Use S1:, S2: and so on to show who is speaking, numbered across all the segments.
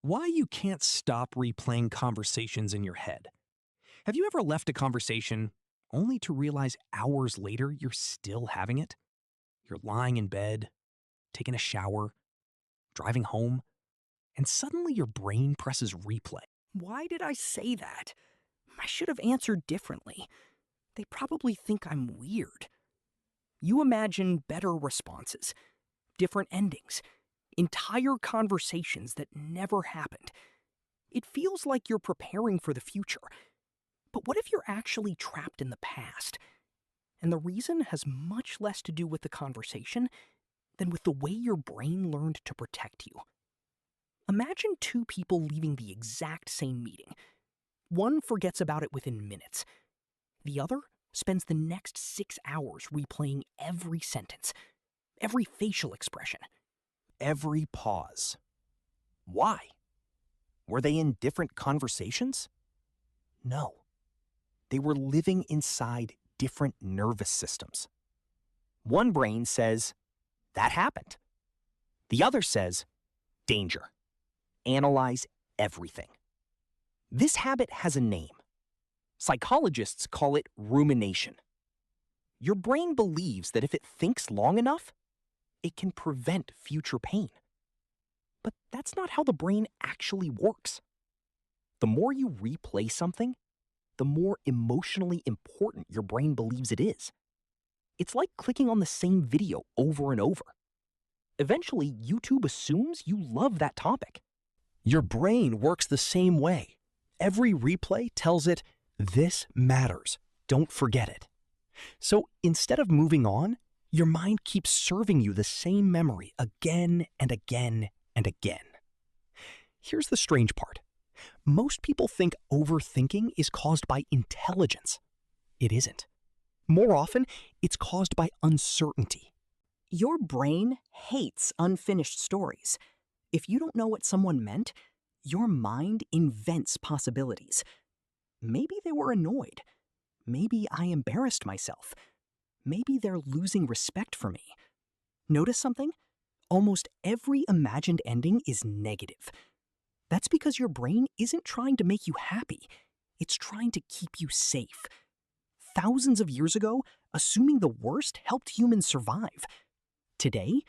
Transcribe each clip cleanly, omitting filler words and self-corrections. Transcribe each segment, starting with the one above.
S1: Why you can't stop replaying conversations in your head. Have you ever left a conversation only to realize hours later you're still having it? You're lying in bed, taking a shower, driving home, and suddenly your brain presses replay.
S2: Why did I say that? I should have answered differently. They probably think I'm weird. You imagine better responses, different endings, entire conversations that never happened. It feels like you're preparing for the future. But what if you're actually trapped in the past? And the reason has much less to do with the conversation than with the way your brain learned to protect you. Imagine two people leaving the exact same meeting. One forgets about it within minutes. The other spends the next 6 hours replaying every sentence, every facial expression,
S3: every pause. Why? Were they in different conversations? No. They were living inside different nervous systems. One brain says, that happened. The other says, danger. Analyze everything. This habit has a name. Psychologists call it rumination. Your brain believes that if it thinks long enough, it can prevent future pain. But that's not how the brain actually works. The more you replay something, the more emotionally important your brain believes it is. It's like clicking on the same video over and over. Eventually, YouTube assumes you love that topic.
S1: Your brain works the same way. Every replay tells it, this matters. Don't forget it. So instead of moving on, your mind keeps serving you the same memory again and again and again. Here's the strange part. Most people think overthinking is caused by intelligence. It isn't. More often, it's caused by uncertainty.
S2: Your brain hates unfinished stories. If you don't know what someone meant, your mind invents possibilities. Maybe they were annoyed. Maybe I embarrassed myself. Maybe they're losing respect for me. Notice something? Almost every imagined ending is negative. That's because your brain isn't trying to make you happy. It's trying to keep you safe. Thousands of years ago, assuming the worst helped humans survive. Today,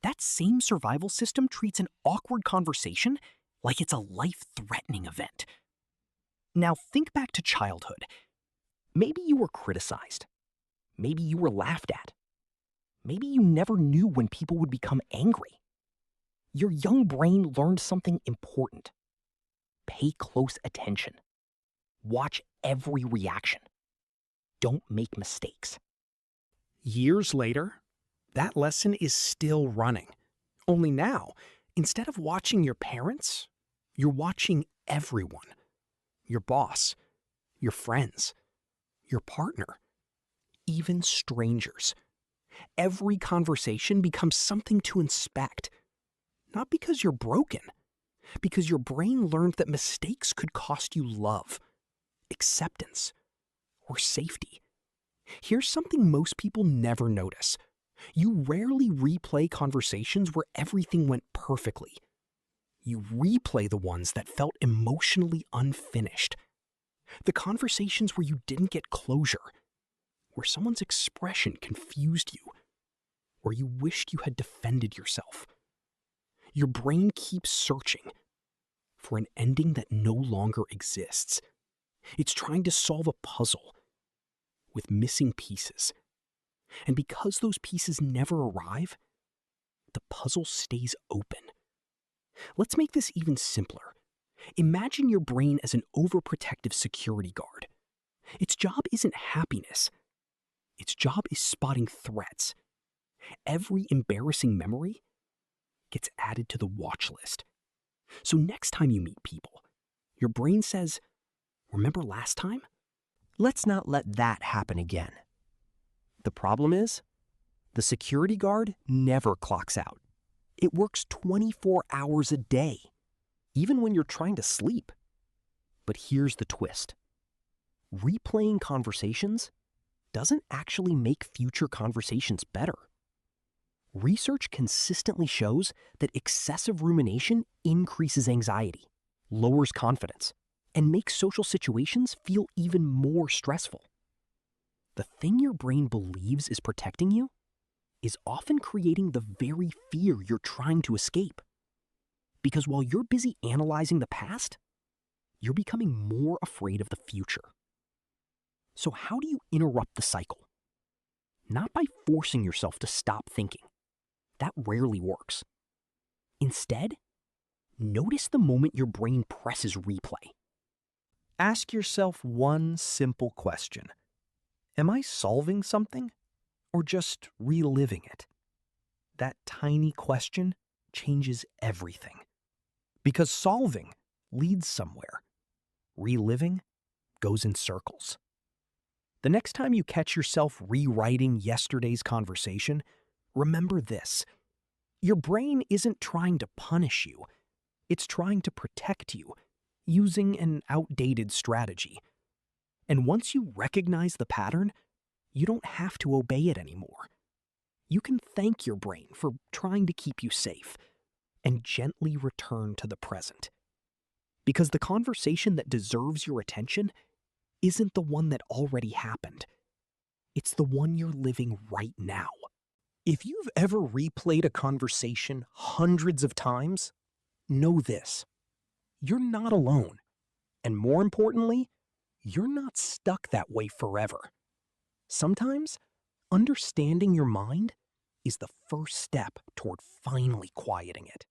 S2: that same survival system treats an awkward conversation like it's a life-threatening event. Now think back to childhood. Maybe you were criticized. Maybe you were laughed at. Maybe you never knew when people would become angry. Your young brain learned something important. Pay close attention. Watch every reaction. Don't make mistakes.
S1: Years later, that lesson is still running. Only now, instead of watching your parents, you're watching everyone. Your boss, your friends, your partner, even strangers. Every conversation becomes something to inspect. Not because you're broken, because your brain learned that mistakes could cost you love, acceptance, or safety. Here's something most people never notice. You rarely replay conversations where everything went perfectly. You replay the ones that felt emotionally unfinished. The conversations where you didn't get closure, where someone's expression confused you, where you wished you had defended yourself. Your brain keeps searching for an ending that no longer exists. It's trying to solve a puzzle with missing pieces. And because those pieces never arrive, the puzzle stays open. Let's make this even simpler. Imagine your brain as an overprotective security guard. Its job isn't happiness. Its job is spotting threats. Every embarrassing memory gets added to the watch list. So next time you meet people, your brain says, remember last time?
S3: Let's not let that happen again. The problem is, the security guard never clocks out. It works 24 hours a day, even when you're trying to sleep. But here's the twist. Replaying conversations doesn't actually make future conversations better. Research consistently shows that excessive rumination increases anxiety, lowers confidence, and makes social situations feel even more stressful. The thing your brain believes is protecting you is often creating the very fear you're trying to escape. Because while you're busy analyzing the past, you're becoming more afraid of the future. So how do you interrupt the cycle? Not by forcing yourself to stop thinking. That rarely works. Instead, notice the moment your brain presses replay. Ask yourself one simple question. Am I solving something or just reliving it? That tiny question changes everything. Because solving leads somewhere. Reliving goes in circles. The next time you catch yourself rewriting yesterday's conversation, remember this. Your brain isn't trying to punish you. It's trying to protect you, using an outdated strategy. And once you recognize the pattern, you don't have to obey it anymore. You can thank your brain for trying to keep you safe and gently return to the present. Because the conversation that deserves your attention isn't the one that already happened. It's the one you're living right now. If you've ever replayed a conversation hundreds of times, know this. You're not alone. And more importantly, you're not stuck that way forever. Sometimes, understanding your mind is the first step toward finally quieting it.